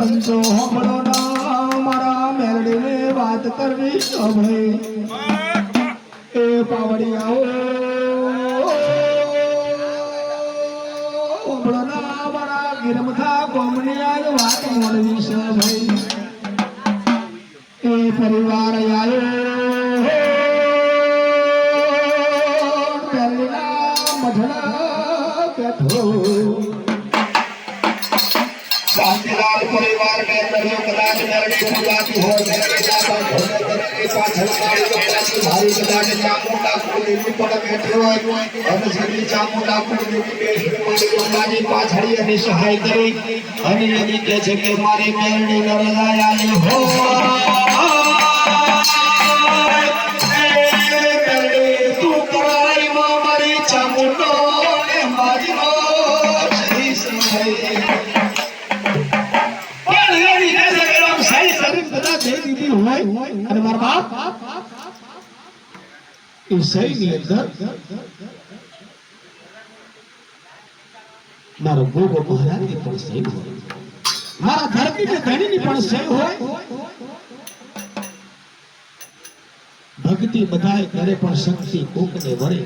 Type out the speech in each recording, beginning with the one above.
पंचो हमरो ना मारा मेलडी में बात करवी अभय ए पावड़ियाओ हमरो ना मारा गिरमथा गोमनिया बात मोड़वी अभय ए परिवार आयो मेलडीना मठड़ा बैठो शांतिलाल परिवार में कभी कदाच मेरे फुलाती हो मेरे जाता भोले करके पाछल गाड़ी को पाछल भारी कदाच चामुंडा को देवी पर बैठे हो और सभी चामुंडा को देवी बैठ मारी गंगाजी पाछड़ी અને સહાય કરી અને એની કહે છે કે મારી મેરડી નરદાયા લે હો તું કરાઈ માં મારી ચામુંડો ને મારીનો સહી સહાય અને મારા બાપ એ સહી ની અંદર મારો ગોગો મહારાજ ની પણ સહી હોય મારા ધરતી ને ધણી ની પણ સહી હોય ભક્તિ બધાય કરે પણ શક્તિ કોક ને વરે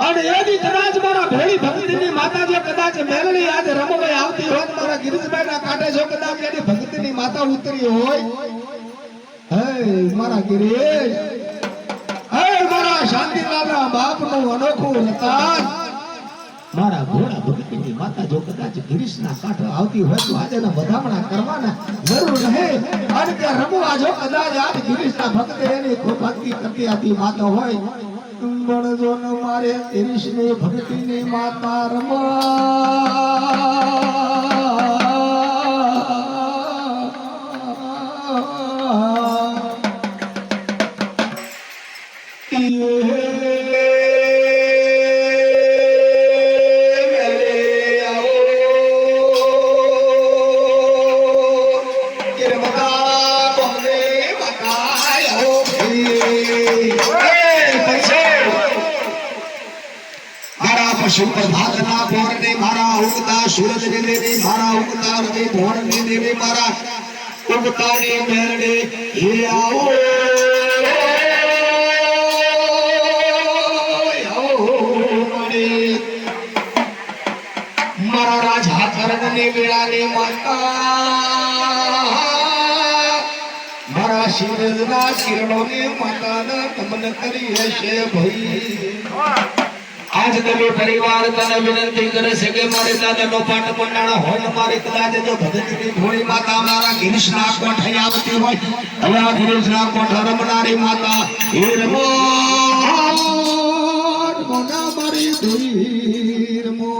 અને એની કદાચ મારા ભોળી ભક્તિ ની માતા જો કદાચ મેલડી આજ રમવા આવતી હોય મારા ગિરીશભાઈ ના કાંઠે જો કદાચ એની ભક્તિ ની માતા ઉતરી હોય હે મારા ગિરીશ હે મારા શાંતિલાલના બાપનું અનોખું રતન મારા ભોળા ભક્તિની માતા જો કદાચ ગિરીશના કાંઠે આવતી હોય તો આજે વધામણા કરવાના જરૂર રહે અને કે રમવા જો કદાચ આજ ગિરીશના ભક્ત એની ભક્તિ કરતી આતી માતા હોય ગણજો ન મારે ગિરીશની ભક્તિની માતા રમા प्रभातना भोर ने मारा उगता सूरज ने देवी मारा उगता रवि भोर ने देवी मारा उगता ने मेरडे हे आओ मारा राजा करण ने वेला ने माता मारा शिवना किरणों ने माता न तमन करी हશે भाई आज તમે પરિવાર તને વિનંતી કરે છે કે મારે દાદાનો પાટ મંડાણો હોય મારી કદાચ જો ભગતની ધોળી માતા મારા ગિરીશના કોઠે આવતી હોય હવે આ ગિરીશના કોઠે રમનારી માતા હે રમો મોના મારી ધોળી રમો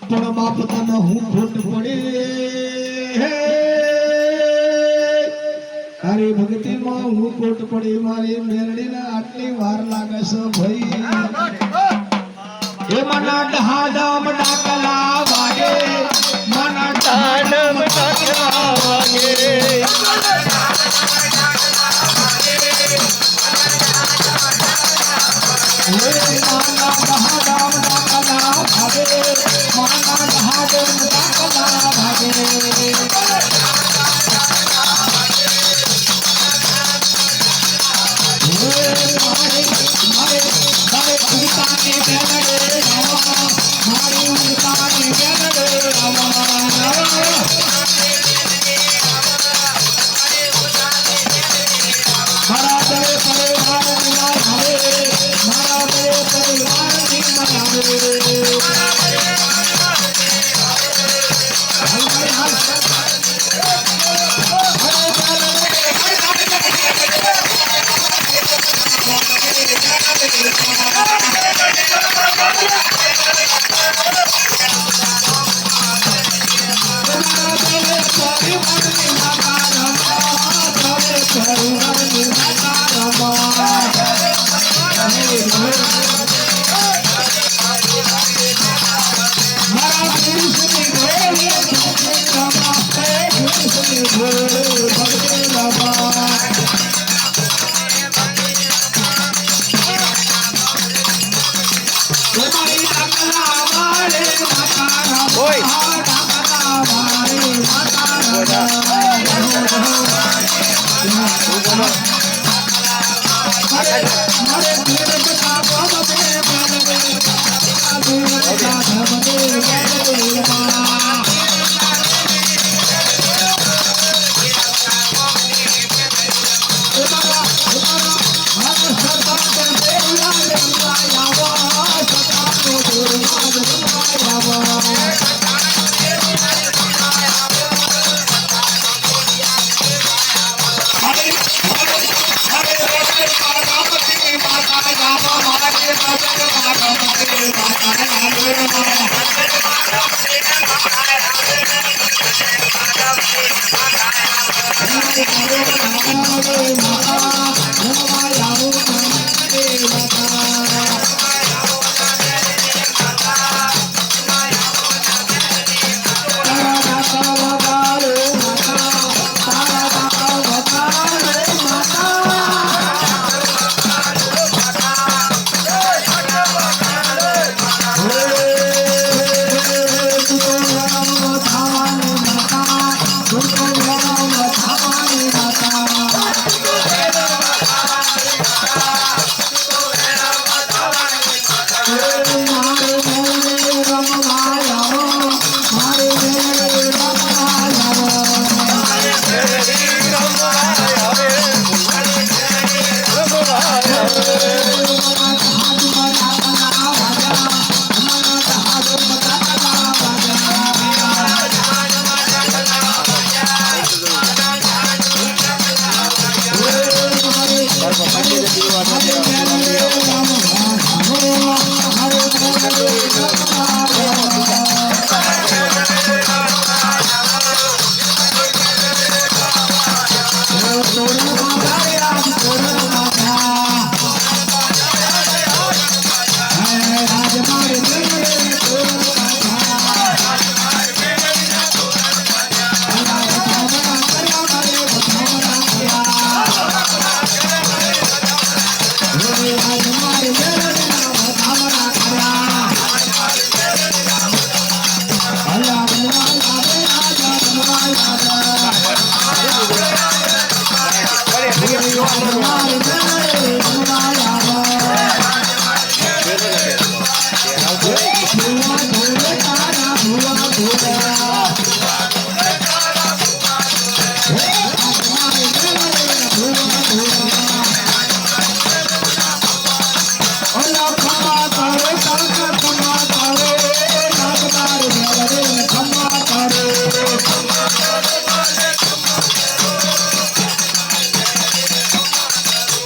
પણ બાપ તને હું ખોટ પડે તારી ભક્તિમાં હું ખોટ પડી મારી મેરડીને આટલી વાર લાગે છે ભાઈ એ મના ઢાડમ ડાકલા વાગે મના ઢાડમ ડાકલા વાગે માતા